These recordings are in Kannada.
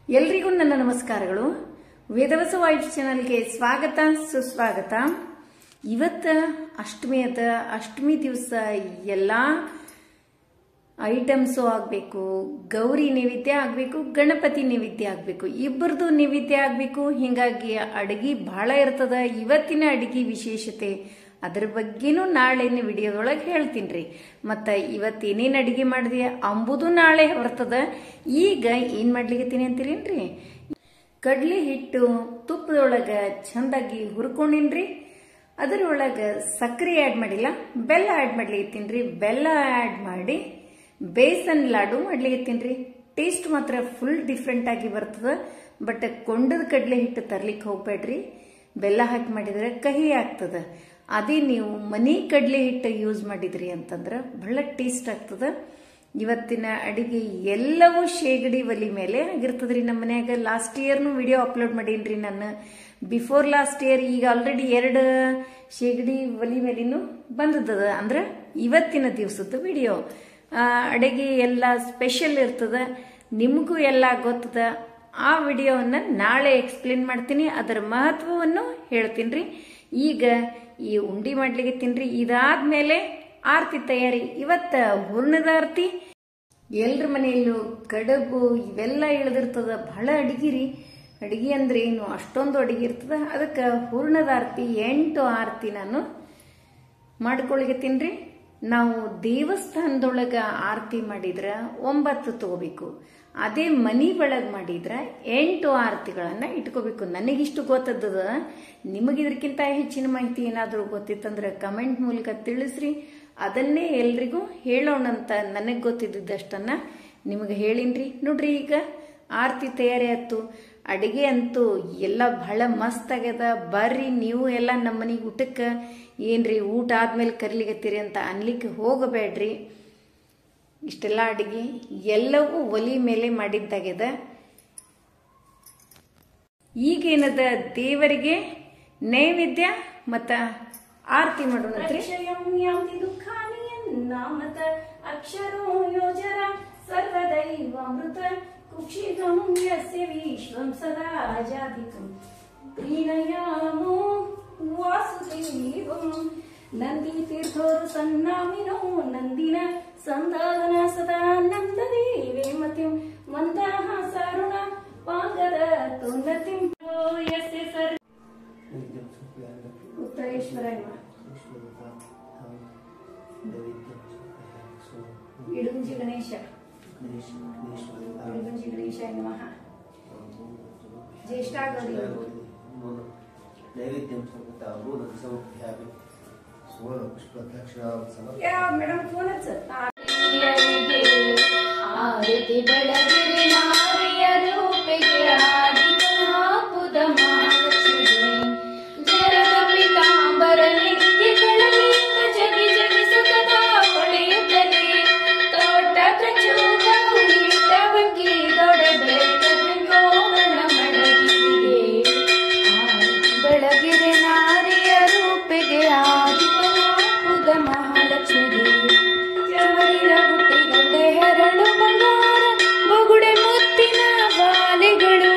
ಎಲ್ರಿಗೂ ನನ್ನ ನಮಸ್ಕಾರಗಳು. ವೇದವಸ ವೈಟ್ ಚಾನೆಲ್ಗೆ ಸ್ವಾಗತ ಸುಸ್ವಾಗತ. ಇವತ್ತ ಅಷ್ಟಮಿ ದಿವಸ ಎಲ್ಲಾ ಐಟಮ್ಸು ಆಗಬೇಕು, ಗೌರಿ ನೈವೇದ್ಯ ಆಗಬೇಕು, ಗಣಪತಿ ನೈವೇದ್ಯ ಆಗಬೇಕು, ಇಬ್ಬರದು ನೈವೇದ್ಯ ಆಗಬೇಕು. ಹಿಂಗಾಗಿ ಅಡಿಗೆ ಬಹಳ ಇರ್ತದ. ಇವತ್ತಿನ ಅಡಿಗೆ ವಿಶೇಷತೆ ಅದ್ರ ಬಗ್ಗೆನೂ ನಾಳಿನ ವಿಡಿಯೋದೊಳಗೆ ಹೇಳ್ತೀನಿ. ಮತ್ತು ಇವತ್ತು ಏನೇನು ಅಡಿಗೆ ಮಾಡಿದೆ ಅಂಬುದು ನಾಳೆ ಬರ್ತದ. ಈಗ ಏನು ಮಾಡ್ಲಿಕತ್ತೀನಿ ಅಂತೀರೇನ್ರಿ, ಕಡ್ಲಿ ಹಿಟ್ಟು ತುಪ್ಪದೊಳಗೆ ಚಂದಾಗಿ ಹುರ್ಕೊಂಡಿನ್ರಿ. ಅದರೊಳಗೆ ಸಕ್ಕರೆ ಆ್ಯಡ್ ಮಾಡಿಲ್ಲ, ಬೆಲ್ಲ ಆ್ಯಡ್ ಮಾಡ್ಲಿಕತ್ತೀನಿ. ಬೆಲ್ಲ ಆ್ಯಡ್ ಮಾಡಿ ಬೇಸನ್ ಲಾಡು ಮಾಡ್ಲಿಕತ್ತೀನಿ. ಟೇಸ್ಟ್ ಮಾತ್ರ ಫುಲ್ ಡಿಫ್ರೆಂಟ್ ಆಗಿ ಬರ್ತದ. ಬಟ್ ಕೊಂಡದ ಕಡ್ಲೆ ಹಿಟ್ಟು ತರ್ಲಿಕ್ಕೆ ಹೋಗ್ಬೇಡ್ರಿ, ಬೆಲ್ಲ ಹಾಕಿ ಮಾಡಿದ್ರೆ ಕಹಿ ಆಗ್ತದ. ಅದೇ ನೀವು ಮನಿ ಕಡ್ಲೆ ಹಿಟ್ಟು ಯೂಸ್ ಮಾಡಿದ್ರಿ ಅಂತಂದ್ರೆ ಬಹಳ ಟೇಸ್ಟ್ ಆಗ್ತದ. ಇವತ್ತಿನ ಅಡಿಗೆ ಎಲ್ಲವೂ ಶೇಗಡಿ ಒಲಿ ಮೇಲೆ ಆಗಿರ್ತದ್ರಿ. ನಮ್ಮ ಮನ್ಯಾಗ ಲಾಸ್ಟ್ ಇಯರ್ನು ವಿಡಿಯೋ ಅಪ್ಲೋಡ್ ಮಾಡೀನ್ರಿ ನಾನು, ಬಿಫೋರ್ ಲಾಸ್ಟ್ ಇಯರ್. ಈಗ ಆಲ್ರೆಡಿ 2 ಶೇಗಡಿ ಒಲಿ ಮೇಲಿನೂ ಬಂದದ. ಅಂದ್ರೆ ಇವತ್ತಿನ ದಿವಸದ ವಿಡಿಯೋ ಅಡಿಗೆ ಎಲ್ಲ ಸ್ಪೆಷಲ್ ಇರ್ತದ. ನಿಮಗೂ ಎಲ್ಲ ಗೊತ್ತದ. ಆ ವಿಡಿಯೋವನ್ನ ನಾಳೆ ಎಕ್ಸ್ಪ್ಲೇನ್ ಮಾಡ್ತೀನಿ, ಅದರ ಮಹತ್ವವನ್ನು ಹೇಳ್ತೀನಿ. ಈಗ ಈ ಉಂಡಿ ಮಾಡ್ಲಿಕ್ಕೆ ತಿನ್ರಿ. ಇದಾದ್ಮೇಲೆ ಆರತಿ ತಯಾರಿ. ಇವತ್ತ ಹೂರ್ಣದ ಆರತಿ. ಎಲ್ರ ಮನೆಯಲ್ಲೂ ಕಡುಬು ಇವೆಲ್ಲ ಇಳಿದಿರ್ತದ. ಬಹಳ ಅಡಿಗೆ ಅಡಿಗೆ ಅಂದ್ರೆ ಏನು, ಅಷ್ಟೊಂದು ಅಡಿಗೆ ಇರ್ತದ. ಅದಕ್ಕೆ ಹೂರ್ಣದ ಆರತಿ 8 ಆರತಿ ನಾನು ಮಾಡ್ಕೊಳಿಗೆ ತಿನ್ರಿ. ನಾವು ದೇವಸ್ಥಾನದೊಳಗ ಆರತಿ ಮಾಡಿದ್ರ 9 ತಗೋಬೇಕು. ಅದೇ ಮನಿ ಒಳಗೆ ಮಾಡಿದ್ರ 8 ಆರತಿಗಳನ್ನ ಇಟ್ಕೋಬೇಕು. ನನಗಿಷ್ಟು ಗೊತ್ತದ. ನಿಮಗಿದ್ರಕ್ಕಿಂತ ಹೆಚ್ಚಿನ ಮಾಹಿತಿ ಏನಾದರೂ ಗೊತ್ತಿತ್ತಂದ್ರೆ ಕಮೆಂಟ್ ಮೂಲಕ ತಿಳಿಸ್ರಿ. ಅದನ್ನೇ ಎಲ್ರಿಗೂ ಹೇಳೋಣಂತ ನನಗೆ ಗೊತ್ತಿದ್ದಷ್ಟನ್ನ ನಿಮಗೆ ಹೇಳಿನ್ರಿ. ನೋಡ್ರಿ, ಈಗ ಆರತಿ ತಯಾರಿ ಆಯ್ತು. ಅಡಿಗೆ ಅಂತೂ ಎಲ್ಲ ಬಹಳ ಮಸ್ತ್ ಆಗ್ಯದ. ಬರ್ರಿ ನೀವು ಎಲ್ಲ ನಮ್ಮ ಮನೆಗೆ ಊಟಕ್ಕೆ. ಏನ್ರಿ ಊಟ ಆದ್ಮೇಲೆ ಕರ್ಲಿಗತ್ತೀರಿ ಅಂತ ಅನ್ಲಿಕ್ಕೆ ಹೋಗಬೇಡ್ರಿ. ಇಷ್ಟೆಲ್ಲ ಅಡಿಗೆ ಎಲ್ಲವೂ ಒಲಿ ಮೇಲೆ ಮಾಡಿದ್ದಾಗ್ಯದ. ಈಗೇನದ, ದೇವರಿಗೆ ನೈವೇದ್ಯ ಮತ್ತ ಆರತಿ ಮಾಡೋಣಂತ್ರಿ. ಅಕ್ಷರೋ ಯೋಜರ ಸರ್ವದೈವಾಮೃತ ಕುಕ್ಷಿಗಂ ಯಸ್ಯ ವಿಶ್ವಂ ಸದಾ ಜಾಧಿಕಂ ಪ್ರೀಣಯಾಮೋ ವಾಸುದೇವಂ ನಂದಿ ತೀರ್ಥೋರು ಸನ್ನಾಮಿನೋ ನಂದಿನ ಸಂಧಾನ ಸದಾ ನಂದದೇವೇ ಮತಿಂ ಮಂದಾಹ ಸಾರುಣ ಪಾಂಗದ ತುನ್ನತಿಂ ಯಸ್ಯ ಸರ್ ಉತ್ತರೇಶ್ವರಾಯ ಇಡುಂಜಿ ಗಣೇಶ ಇಡುಂಜಿ ಗಣೇಶಾಯ ನಮಃ. ಜ್ಯೇಷ್ಠ ಗೌರಿ ಮೇಡಮ್ ಫೋನ್ ಆರತಿ ಬೆಳಗಿರಿ ನಾರಿಯ ರೂಪಿಗೆ ಆದಿಪುದ ಮಹಾಲಕ್ಷ್ಮಿಗೆ ಜರದ ಪಿತಾಂಬರ ನಿತ್ಯ ಕಳಲಿಂದ ಜಗಿ ಜಗಿ ಸತತ ಹೊಳೆಯುತ್ತಲೇ ತೋಟ ಕಚೂಗ ಉಳಿದ ಬಗ್ಗಿ ದೊಡಬೆ ಗೋವರ್ಣ ಮಡಗಿಗೆ ಬೆಳಗಿರಿ ನಾರಿಯ ರೂಪಿಗೆ ಆದಿಪುದ ಮಹಾಲಕ್ಷ್ಮಿಗೆ ಜವರಿರ ಗುಟ್ಟಿಗಂಡೆ ಹೆರಳು ಬಂಗಾರ ಬಗುಡೆ ಮುತ್ತಿನ ಬಾಲೆಗಳು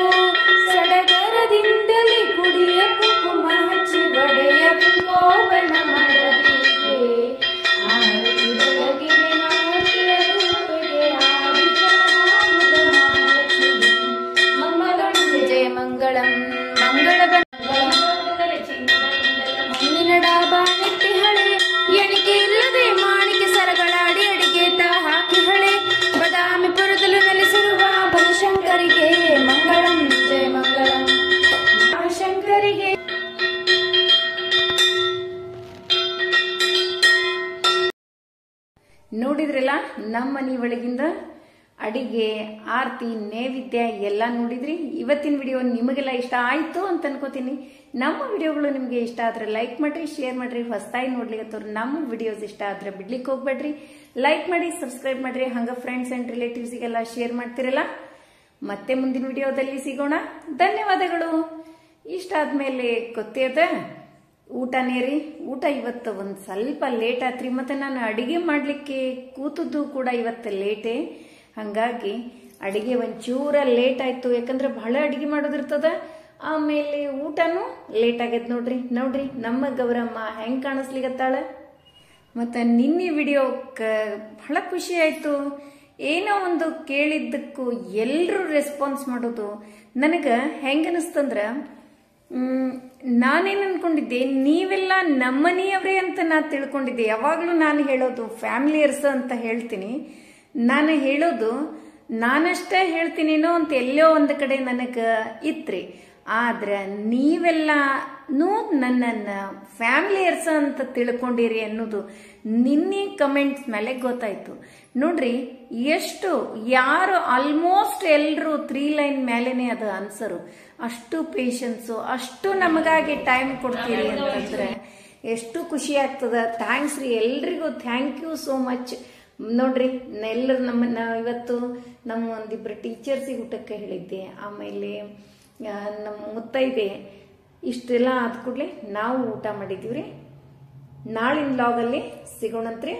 ಸಡಗರದಿಂದಲೇ ಗುಡಿಯ ಕುಂಕುಮ ಹಚ್ಚಿ ಬಡೆಯ ಗೋವರ್ಣ ಮಡದಿಗೆ ಆರತಿ ಬೆಳಗಿರೆ ನಾರಿಯ ರೂಪಿಗೆ ಆದಿಪುದ ಮಹಾಲಕ್ಷ್ಮಿಗೆ ಮಂಗಳಂ ಜಯ ಮಂಗಳಂ ಮಂಗಳ ಮಣ್ಣಿನ ಡಾಬಾ ನೆಟ್ಟಿ ಹಳೆ ಎಣಿಕೆ ಇಲ್ಲದೆ ಮಾಣಿಕೆ ಸರಗಳಾಡಿ ಅಡಿಗೆ ತಾ ಹಾಕಿ ಹಳೆ ಬದಾಮಿ ಪುರದಲ್ಲೂ ನೆಲೆಸಿರುವ ಬನಶಂಕರಿಗೆ ಮಂಗಳಂ ಜಯ ಮಂಗಳಂ ಶಂಕರಿಗೆ. ನೋಡಿದ್ರಲ್ಲ, ನಮ್ಮ ಮನೆ ಒಳಗಿಂದ ಅಡಿಗೆ ಆರತಿ ನೈವೇದ್ಯ ಎಲ್ಲ ನೋಡಿದ್ರಿ. ಇವತ್ತಿನ ವಿಡಿಯೋ ನಿಮಗೆಲ್ಲ ಇಷ್ಟ ಆಯ್ತು ಅಂತ ಅನ್ಕೋತೀನಿ. ನಮ್ಮ ವಿಡಿಯೋಗಳು ನಿಮಗೆ ಇಷ್ಟ ಆದ್ರೆ ಲೈಕ್ ಮಾಡ್ರಿ, ಶೇರ್ ಮಾಡ್ರಿ. ಹೊಸದಾಗಿ ನೋಡ್ಲಿಕ್ಕೆ ನಮ್ಮ ವಿಡಿಯೋಸ್ ಇಷ್ಟ ಆದ್ರೆ ಬಿಡ್ಲಿಕ್ಕೆ ಹೋಗ್ಬೇಡ್ರಿ. ಲೈಕ್ ಮಾಡಿ, ಸಬ್ಸ್ಕ್ರೈಬ್ ಮಾಡ್ರಿ. ಹಂಗ ಫ್ರೆಂಡ್ಸ್ ಅಂಡ್ ರಿಲೇಟಿವ್ಸ್ಗೆಲ್ಲ ಶೇರ್ ಮಾಡ್ತಿರಲ್ಲ. ಮತ್ತೆ ಮುಂದಿನ ವಿಡಿಯೋದಲ್ಲಿ ಸಿಗೋಣ. ಧನ್ಯವಾದಗಳು. ಇಷ್ಟ ಆದ್ಮೇಲೆ ಗೊತ್ತೇದ ಊಟನೇ ರೀ. ಊಟ ಇವತ್ತು ಒಂದ್ ಸ್ವಲ್ಪ ಲೇಟ್ ಆತ್ರಿ. ಮತ್ತೆ ನಾನು ಅಡಿಗೆ ಮಾಡ್ಲಿಕ್ಕೆ ಕೂತದ್ದು ಕೂಡ ಇವತ್ತು ಲೇಟೇ. ಹಂಗಾಗಿ ಅಡಿಗೆ ಒಂಚೂರ ಲೇಟ್ ಆಯ್ತು, ಯಾಕಂದ್ರೆ ಬಹಳ ಅಡಿಗೆ ಮಾಡೋದಿರ್ತದ. ಆಮೇಲೆ ಊಟನೂ ಲೇಟ್ ಆಗೈತ್. ನೋಡ್ರಿ ನಮ್ಮ ಗೌರಮ್ಮ ಹೆಂಗ್ ಕಾಣಿಸ್ಲಿಗತ್ತಾಳ. ಮತ್ತು ನಿನ್ನೆ ವಿಡಿಯೋ ಬಹಳ ಖುಷಿ ಆಯಿತು. ಏನೋ ಒಂದು ಕೇಳಿದ್ದಕ್ಕೂ ಎಲ್ಲರೂ ರೆಸ್ಪಾನ್ಸ್ ಮಾಡೋದು ನನಗೆ ಹೆಂಗೆ ಅನಿಸ್ತಂದ್ರೆ, ನಾನೇನು ಅನ್ಕೊಂಡಿದ್ದೆ, ನೀವೆಲ್ಲ ನಮ್ಮನೆಯವರೇ ಅಂತ ನಾ ತಿಳ್ಕೊಂಡಿದ್ದೆ. ಯಾವಾಗಲೂ ನಾನು ಹೇಳೋದು ಫ್ಯಾಮಿಲಿಯರ್ಸ್ ಅಂತ ಹೇಳ್ತೀನಿ. ನಾನು ಹೇಳೋದು ನಾನಷ್ಟೇ ಹೇಳ್ತೀನೇನೋ ಅಂತ ಎಲ್ಲೋ ಒಂದು ಕಡೆ ನನಗೆ ಇತ್ರಿ. ಆದ್ರೆ ನೀವೆಲ್ಲನೂ ನನ್ನನ್ನು ಫ್ಯಾಮಿಲಿಯರ್ಸ್ ಅಂತ ತಿಳ್ಕೊಂಡಿರಿ ಅನ್ನೋದು ನಿನ್ನೆ ಕಮೆಂಟ್ಸ್ ಮೇಲೆ ಗೊತ್ತಾಯ್ತು. ನೋಡ್ರಿ, ಎಷ್ಟು ಯಾರು ಆಲ್ಮೋಸ್ಟ್ ಎಲ್ಲರೂ 3 ಲೈನ್ ಮೇಲೇನೆ ಅದು ಆನ್ಸರು. ಅಷ್ಟು ಪೇಷನ್ಸು, ಅಷ್ಟು ನಮಗಾಗಿ ಟೈಮ್ ಕೊಡ್ತೀರಿ ಅಂತಂದ್ರೆ ಎಷ್ಟು ಖುಷಿ ಆಗ್ತದ. ಥ್ಯಾಂಕ್ಸ್ ರೀ ಎಲ್ರಿಗೂ, ಥ್ಯಾಂಕ್ ಯು ಸೋ ಮಚ್. ನೋಡ್ರಿ, ಎಲ್ಲರೂ ನಮ್ಮನ್ನ ಇವತ್ತು ನಮ್ಮ ಒಂದಿಬ್ಬರು ಟೀಚರ್ಸಿಗೆ ಊಟಕ್ಕೆ ಹೇಳಿದ್ದೆ. ಆಮೇಲೆ ನಮ್ಮ ಮುತ್ತೈದೆ ಇಷ್ಟೆಲ್ಲ ಆದ ಕೂಡಲೇ ನಾವು ಊಟ ಮಾಡಿದೀವ್ರಿ. ನಾಳಿನ ಲಾಗಲ್ಲಿ ಸಿಗೋಣಂತ್ರಿ.